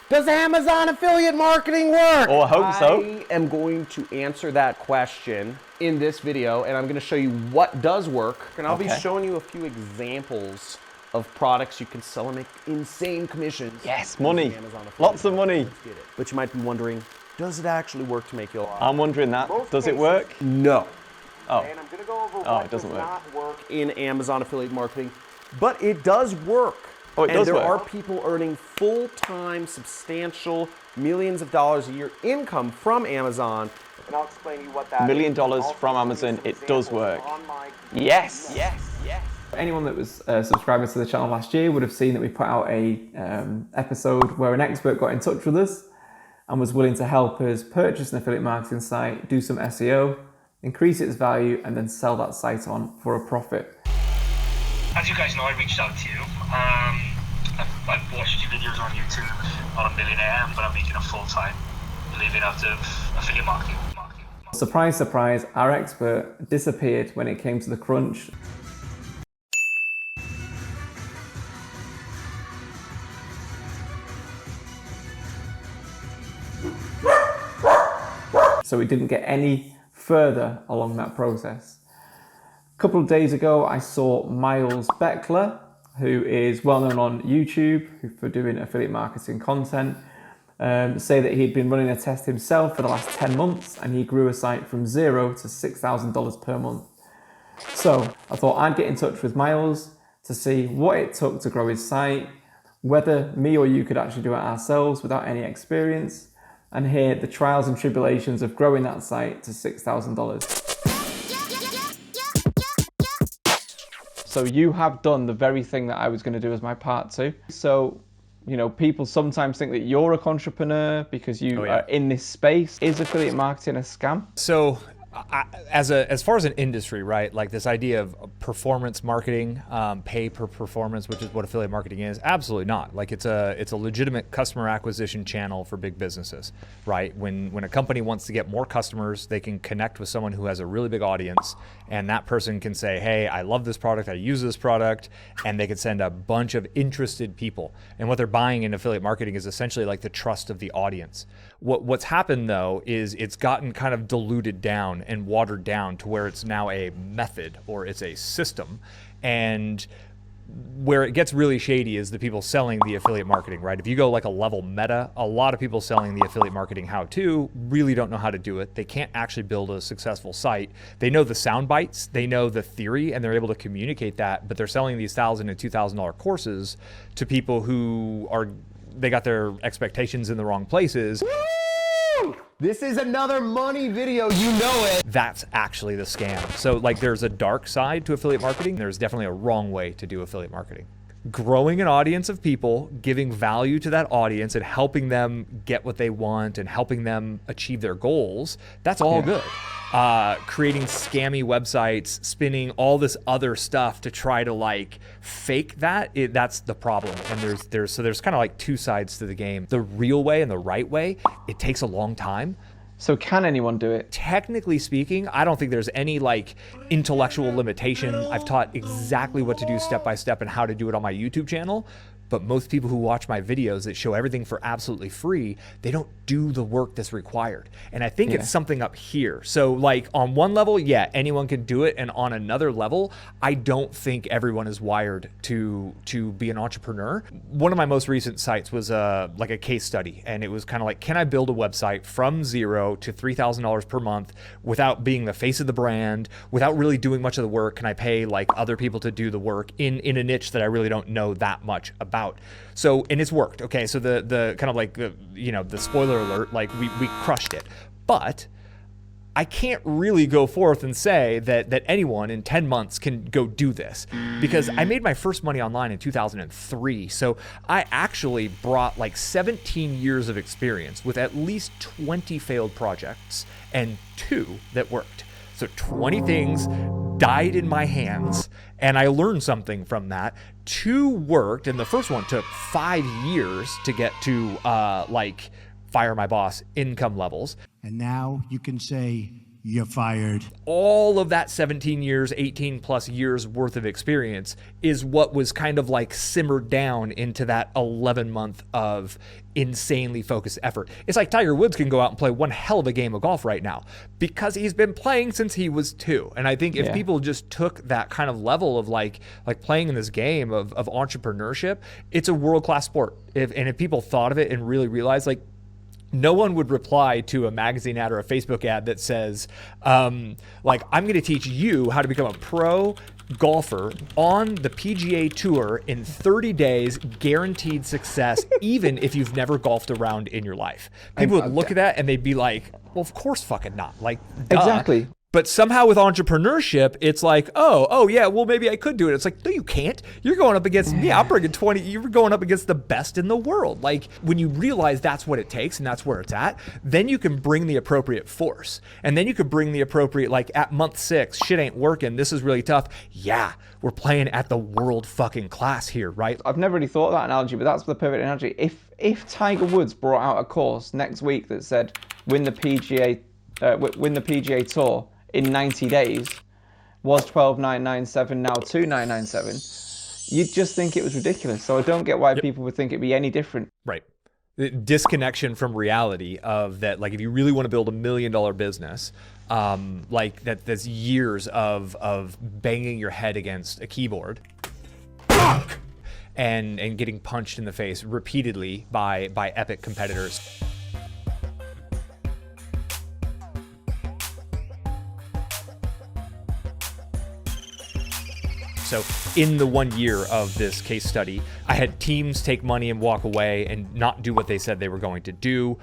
Does Amazon affiliate marketing work? Oh, I hope so. I am going to answer that question in this video, and I'm going to show you what does work, and I'll be showing you a few examples of products you can sell and make insane commissions. Yes, money. Lots of money. But you might be wondering, does it actually work to make you a lot? I'm wondering that. Does it work? No. Oh. And I'm going to go over Oh, what it doesn't does work. not work in Amazon affiliate marketing, but it does work. Oh, it does work. work. And there are people earning full-time, substantial, millions of dollars a year income from Amazon. And I'll explain to you what that $1 million is. from Amazon, it does work. Yes, yes, yes. Anyone that was subscribing to the channel last year would have seen that we put out a episode where an expert got in touch with us and was willing to help us purchase an affiliate marketing site, do some SEO, increase its value, and then sell that site on for a profit. As you guys know, I reached out to you. I've watched your videos on YouTube, not a millionaire, but I'm making a full-time living out of affiliate marketing. Surprise, surprise, our expert disappeared when it came to the crunch. So we didn't get any further along that process. A couple of days ago, I saw Miles Beckler, who is well known on YouTube for doing affiliate marketing content, say that he'd been running a test himself for the last 10 months and he grew a site from $0 to $6,000 per month. So I thought I'd get in touch with Miles to see what it took to grow his site, whether me or you could actually do it ourselves without any experience, and hear the trials and tribulations of growing that site to $6,000. So you have done the very thing that I was going to do as my part two. So, you know, people sometimes think that you're a contrepreneur because you are in this space. Is affiliate marketing a scam? So as far as an industry, right, like this idea of performance marketing, pay per performance, which is what affiliate marketing is, absolutely not. Like it's a legitimate customer acquisition channel for big businesses, right? When a company wants to get more customers, they can connect with someone who has a really big audience, and that person can say, hey, I love this product, I use this product, and they can send a bunch of interested people. And what they're buying in affiliate marketing is essentially like the trust of the audience. What's happened though is it's gotten kind of diluted down and watered down to where it's now a method or it's a system. And where it gets really shady is the people selling the affiliate marketing, right? If you go like a level meta, a lot of people selling the affiliate marketing how-to really don't know how to do it. They can't actually build a successful site. They know the sound bites, they know the theory, and they're able to communicate that, but they're selling these $1,000 and $2,000 courses to people who they got their expectations in the wrong places. Woo! This is another money video, you know it. That's actually the scam. So like there's a dark side to affiliate marketing. There's definitely a wrong way to do affiliate marketing. Growing an audience of people, giving value to that audience and helping them get what they want and helping them achieve their goals, that's all good. Creating scammy websites, spinning all this other stuff to try to like fake that, that's the problem. And there's kind of like two sides to the game. The real way and the right way, it takes a long time. So can anyone do it? Technically speaking, I don't think there's any like intellectual limitation. I've taught exactly what to do step by step and how to do it on my YouTube channel. But most people who watch my videos that show everything for absolutely free, they don't do the work that's required. And I think it's something up here. So like on one level, yeah, anyone can do it. And on another level, I don't think everyone is wired to be an entrepreneur. One of my most recent sites was like a case study. And it was kind of like, can I build a website from $0 to $3,000 per month without being the face of the brand, without really doing much of the work? Can I pay like other people to do the work in a niche that I really don't know that much about? So, and it's worked. Okay. So the kind of like the, you know, the spoiler alert, like we crushed it, but I can't really go forth and say that anyone in 10 months can go do this, because I made my first money online in 2003. So I actually brought like 17 years of experience with at least 20 failed projects and 2 that worked. So 20 things died in my hands, and I learned something from that. 2 worked, and the first one took 5 years to get to like fire my boss income levels. And now you can say You're fired. All of that 17 years, 18 plus years worth of experience is what was kind of like simmered down into that 11 month of insanely focused effort. It's like Tiger Woods can go out and play one hell of a game of golf right now because he's been playing since he was 2. And I think if people just took that kind of level of like playing in this game of entrepreneurship, it's a world-class sport. If people thought of it and really realized, like, no one would reply to a magazine ad or a Facebook ad that says, like, I'm going to teach you how to become a pro golfer on the PGA Tour in 30 days, guaranteed success, even if you've never golfed around in your life. People would look at that and they'd be like, well, of course fucking not. Like, duh. Exactly. But somehow with entrepreneurship, it's like, oh yeah, well, maybe I could do it. It's like, no, you can't. You're going up against me. I'm bringing 20. You're going up against the best in the world. Like, when you realize that's what it takes and that's where it's at, then you can bring the appropriate force. And then you could bring the appropriate, like, at month 6, shit ain't working. This is really tough. Yeah, we're playing at the world fucking class here, right? I've never really thought of that analogy, but that's the perfect analogy. If Tiger Woods brought out a course next week that said win the PGA Tour in 90 days, was 12,997 now 2,997, you'd just think it was ridiculous. So I don't get why people would think it'd be any different. Right. The disconnection from reality of that, like, if you really want to build $1 million business, like that's years of banging your head against a keyboard and getting punched in the face repeatedly by epic competitors. So in the 1 year of this case study, I had teams take money and walk away and not do what they said they were going to do.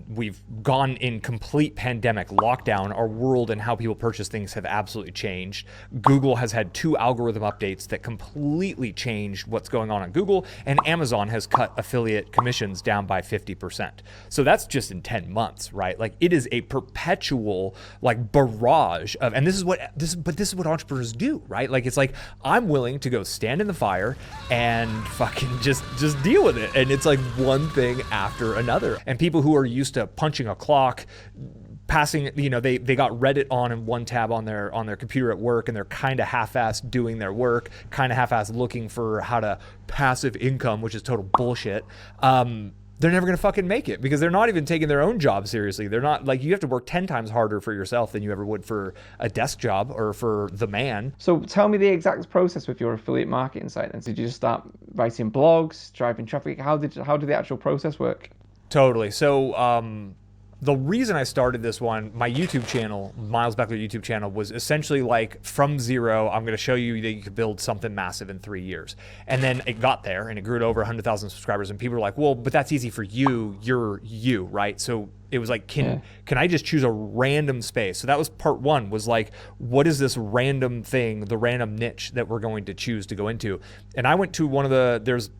We've gone in complete pandemic lockdown. Our world and how people purchase things have absolutely changed. Google has had 2 algorithm updates that completely changed what's going on Google, and Amazon has cut affiliate commissions down by 50%. So that's just in 10 months, right? Like, it is a perpetual, like, barrage of, and this is what entrepreneurs do, right? Like, it's like, I'm willing to go stand in the fire and fucking just deal with it. And it's like one thing after another. And people who are used to punching a clock, passing, you know, they got Reddit on in one tab on their computer at work, and they're kind of half-assed doing their work, kind of half-assed looking for how to passive income, which is total bullshit. They're never going to fucking make it because they're not even taking their own job seriously. They're not, like, you have to work 10 times harder for yourself than you ever would for a desk job or for the man. So tell me the exact process with your affiliate marketing site. And did you just start writing blogs, driving traffic? How did the actual process work? Totally. So, the reason I started this one, my YouTube channel, Miles Beckler YouTube channel, was essentially like, from zero, I'm going to show you that you could build something massive in 3 years. And then it got there and it grew to over 100,000 subscribers, and people were like, well, but that's easy for you. You're you, right? So it was like, can I just choose a random space? So that was part 1, was like, what is this random thing, the random niche that we're going to choose to go into? And I went to there's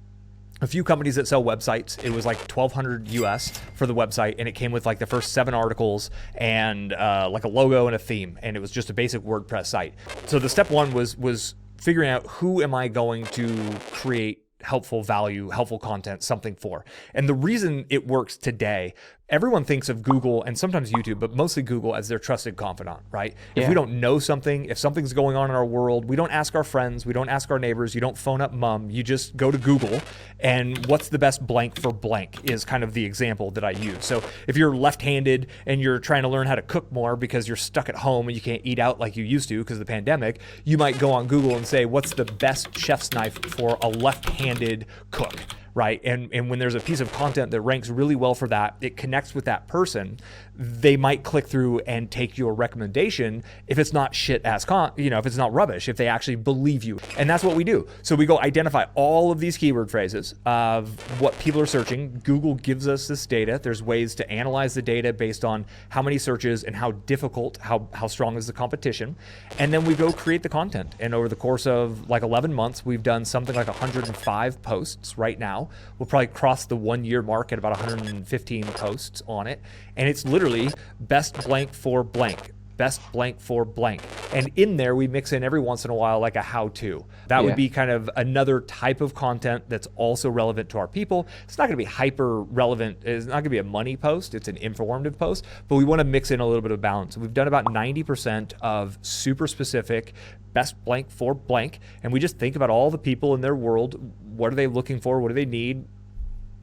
a few companies that sell websites. It was like $1,200 US for the website, and it came with like the first 7 articles and like a logo and a theme, and it was just a basic WordPress site. So the step 1 was figuring out, who am I going to create helpful value, helpful content, something for. And the reason it works today, everyone thinks of Google and sometimes YouTube, but mostly Google, as their trusted confidant, right? Yeah. If we don't know something, if something's going on in our world, we don't ask our friends, we don't ask our neighbors, you don't phone up mom, you just go to Google, and what's the best blank for blank is kind of the example that I use. So if you're left-handed and you're trying to learn how to cook more because you're stuck at home and you can't eat out like you used to because of the pandemic, you might go on Google and say, what's the best chef's knife for a left-handed cook? Right? And when there's a piece of content that ranks really well for that, it connects with that person, they might click through and take your recommendation if it's not shit ass if it's not rubbish, if they actually believe you. And that's what we do. So we go identify all of these keyword phrases of what people are searching. Google gives us this data. There's ways to analyze the data based on how many searches and how difficult, how strong is the competition. And then we go create the content. And over the course of like 11 months, we've done something like 105 posts right now. We'll probably cross the 1 year mark at about 115 posts on it. And it's literally best blank for blank. best blank for blank. And in there, we mix in every once in a while like a how-to. That would be kind of another type of content that's also relevant to our people. It's not going to be hyper relevant. It's not going to be a money post. It's an informative post, but we want to mix in a little bit of balance. We've done about 90% of super specific best blank for blank. And we just think about all the people in their world. What are they looking for? What do they need?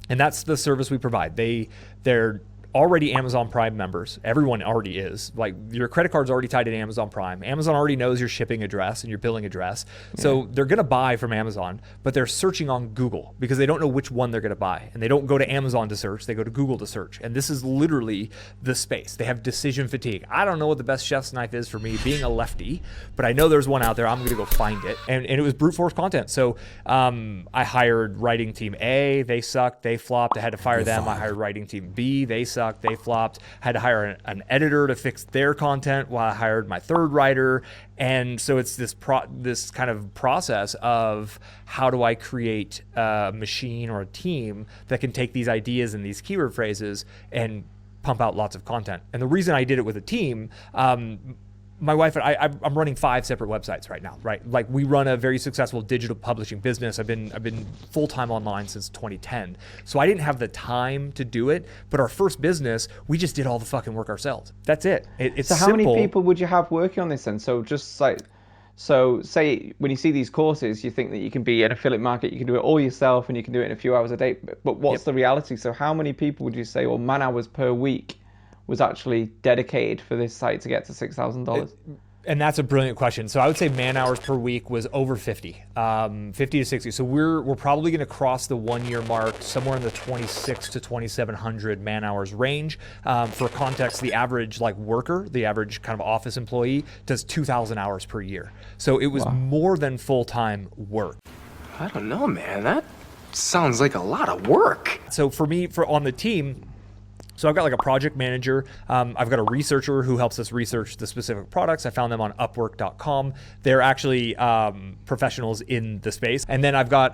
And that's the service we provide. They're already Amazon Prime members. Everyone already is. Like, your credit card's already tied to Amazon Prime. Amazon already knows your shipping address and your billing address. So they're going to buy from Amazon, but they're searching on Google because they don't know which one they're going to buy. And they don't go to Amazon to search, they go to Google to search. And this is literally the space. They have decision fatigue. I don't know what the best chef's knife is for me being a lefty, but I know there's one out there. I'm going to go find it. And it was brute force content. So I hired writing team A. They sucked. They flopped. I had to fire them. I hired writing team B. They sucked. They flopped. Had to hire an editor to fix their content while I hired my third writer. And so it's this kind of process of how do I create a machine or a team that can take these ideas and these keyword phrases and pump out lots of content. And the reason I did it with a team, my wife and I'm running 5 separate websites right now, right? Like, we run a very successful digital publishing business. I've been full-time online since 2010. So I didn't have the time to do it, but our first business, we just did all the fucking work ourselves. That's it. It's so how simple. many people would you have working on this then? So just like, so say when you see these courses, you think that you can be an affiliate market, you can do it all yourself and you can do it in a few hours a day, but what's the reality? So how many people would you say, or man hours per week was actually dedicated for this site to get to $6,000? And that's a brilliant question. So I would say man hours per week was over 50, 50 to 60. So we're probably going to cross the 1 year mark somewhere in the 26 to 2,700 man hours range. For context, the average worker, the average kind of office employee does 2,000 hours per year. So it was more than full-time work. I don't know, man. That sounds like a lot of work. So for me, on the team, so I've got like a project manager. I've got a researcher who helps us research the specific products. I found them on Upwork.com. They're actually professionals in the space. And then I've got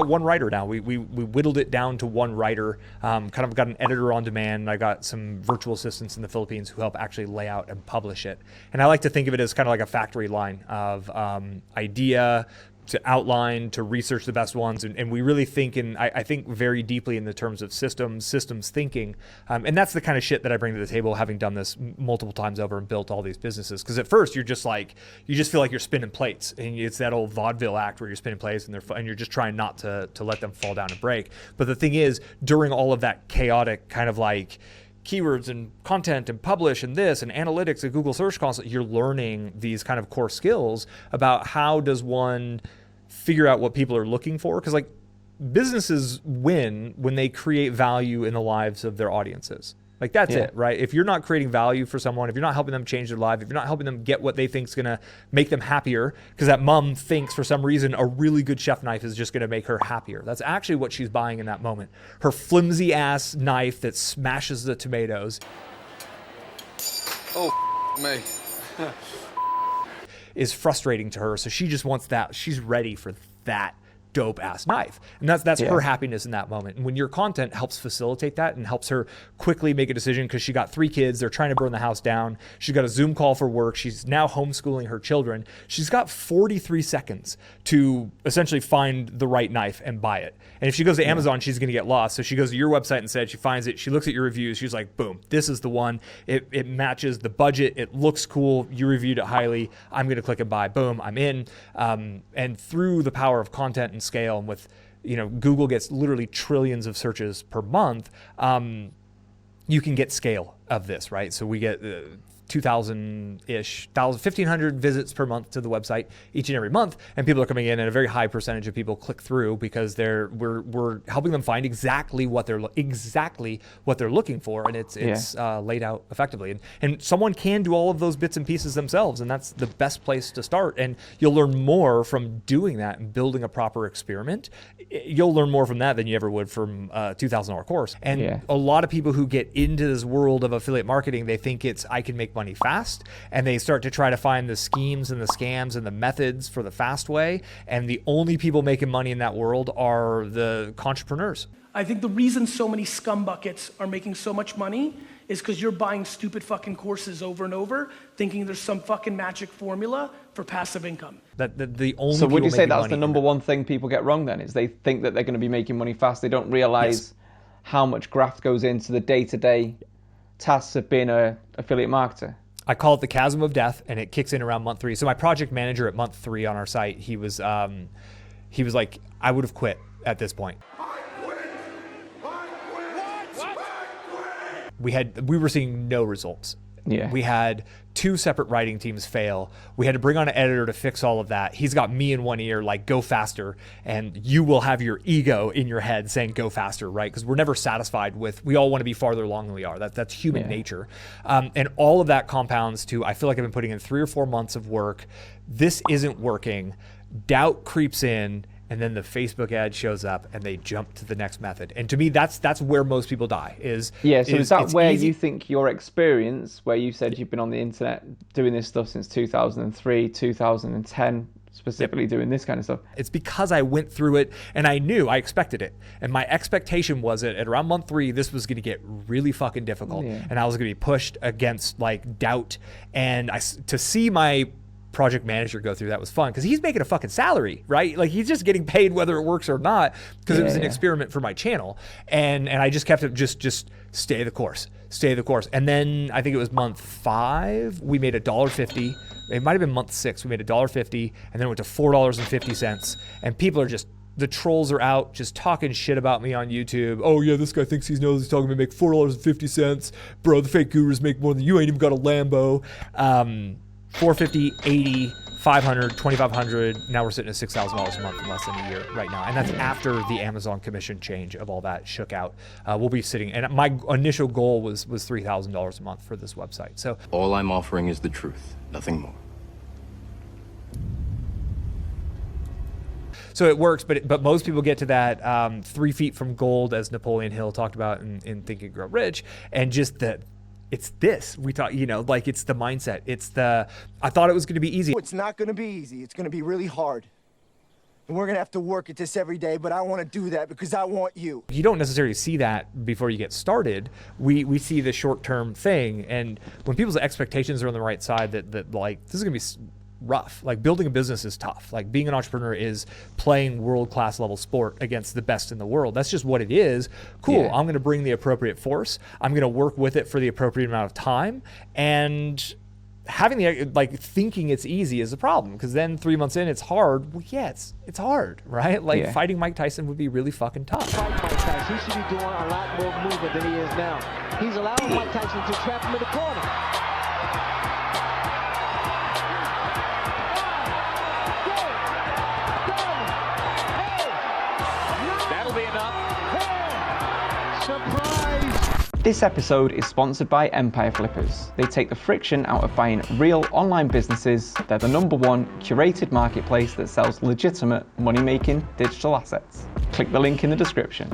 one writer now. We whittled it down to one writer. Kind of got an editor on demand. I got some virtual assistants in the Philippines who help actually lay out and publish it. And I like to think of it as kind of like a factory line of idea to outline, to research the best ones. And we really think I think very deeply in the terms of systems thinking. And that's the kind of shit that I bring to the table, having done this multiple times over and built all these businesses. Because at first you just feel like you're spinning plates. And it's that old vaudeville act where you're spinning plates and you're just trying not to let them fall down and break. But the thing is, during all of that chaotic kind of like keywords and content and publish and this and analytics and Google Search Console, you're learning these kind of core skills about how does one figure out what people are looking for. Because like, businesses win when they create value in the lives of their audiences. Like, that's it, right? If you're not creating value for someone, if you're not helping them change their life, if you're not helping them get what they think is going to make them happier, because that mom thinks for some reason a really good chef knife is just going to make her happier. That's actually what she's buying in that moment. Her flimsy ass knife that smashes the tomatoes. Oh, me. Is frustrating to her. So she just wants that. She's ready for that dope ass knife. And that's her happiness in that moment. And when your content helps facilitate that and helps her quickly make a decision, because she got 3 kids, they're trying to burn the house down. She's got a Zoom call for work. She's now homeschooling her children. She's got 43 seconds to essentially find the right knife and buy it. And if she goes to Amazon, she's going to get lost. So she goes to your website instead. She finds it. She looks at your reviews. She's like, boom, this is the one. It matches the budget. It looks cool. You reviewed it highly. I'm going to click and buy. Boom, I'm in. And through the power of content and scale, and with, Google gets literally trillions of searches per month, you can get scale of this, right? So we get 2,000-ish, 1,500 visits per month to the website each and every month, and people are coming in, and a very high percentage of people click through because we're helping them find exactly what they're looking for, and it's laid out effectively. And someone can do all of those bits and pieces themselves, and that's the best place to start. And you'll learn more from doing that and building a proper experiment. You'll learn more from that than you ever would from a $2,000 course. And a lot of people who get into this world of affiliate marketing, they think I can make money fast, and they start to try to find the schemes and the scams and the methods for the fast way. And the only people making money in that world are the contrepreneurs. I think the reason so many scum buckets are making so much money is because you're buying stupid fucking courses over and over, thinking there's some fucking magic formula for passive income. The only So would you say that's money the number one thing people get wrong then, is they think that they're going to be making money fast. They don't realize how much graft goes into the day-to-day tasks of being an affiliate marketer? I call it the chasm of death, and it kicks in around month 3. So my project manager at month 3 on our site, he was like, I would have quit at this point. We were seeing no results. Yeah. We had 2 separate writing teams fail. We had to bring on an editor to fix all of that. He's got me in one ear, like, go faster. And you will have your ego in your head saying, go faster, right? Because we're never satisfied with, we all want to be farther along than we are. That's human nature. And all of that compounds to, I feel like I've been putting in 3 or 4 months of work. This isn't working. Doubt creeps in. And then the Facebook ad shows up and they jump to the next method. And to me, that's where most people die is. Yeah, so is that where you think your experience, where you said you've been on the internet doing this stuff since 2003, 2010, specifically doing this kind of stuff? It's because I went through it and I expected it. And my expectation was that at around month 3, this was going to get really fucking difficult. Yeah. And I was going to be pushed against like doubt. And to see my project manager go through that was fun because he's making a fucking salary, right? Like he's just getting paid whether it works or not because it was an experiment for my channel. And I just kept it just stay the course. And then I think it was month 5, we made $1.50. It might've been month 6, we made $1.50 and then it went to $4.50. And people are just, the trolls are out just talking shit about me on YouTube. Oh yeah, this guy thinks he knows he's talking about make $4.50. Bro, the fake gurus make more than you, ain't even got a Lambo. 450, 80, 500, 2,500. Now we're sitting at $6,000 a month in less than a year right now. And that's after the Amazon commission change of all that shook out. We'll be sitting, and my initial goal was $3,000 a month for this website. So all I'm offering is the truth, nothing more. So it works, but most people get to that 3 feet from gold, as Napoleon Hill talked about in Think and Grow Rich, and just it's this. We talk, like it's the mindset. I thought it was going to be easy. It's not going to be easy. It's going to be really hard. And we're going to have to work at this every day, but I want to do that because I want you. You don't necessarily see that before you get started. We see the short-term thing. And when people's expectations are on the right side, that like, this is going to be rough. Like building a business is tough. Like being an entrepreneur is playing world-class level sport against the best in the world. That's just what it is. Cool. Yeah. I'm going to bring the appropriate force. I'm going to work with it for the appropriate amount of time. And having thinking it's easy is a problem because then 3 months in, it's hard. Well, yeah, it's hard, right? Like fighting Mike Tyson would be really fucking tough. Fight Mike Tyson. He should be doing a lot more movement than he is now. He's allowing Mike Tyson to trap him in the corner. This episode is sponsored by Empire Flippers. They take the friction out of buying real online businesses. They're the #1 curated marketplace that sells legitimate money-making digital assets. Click the link in the description.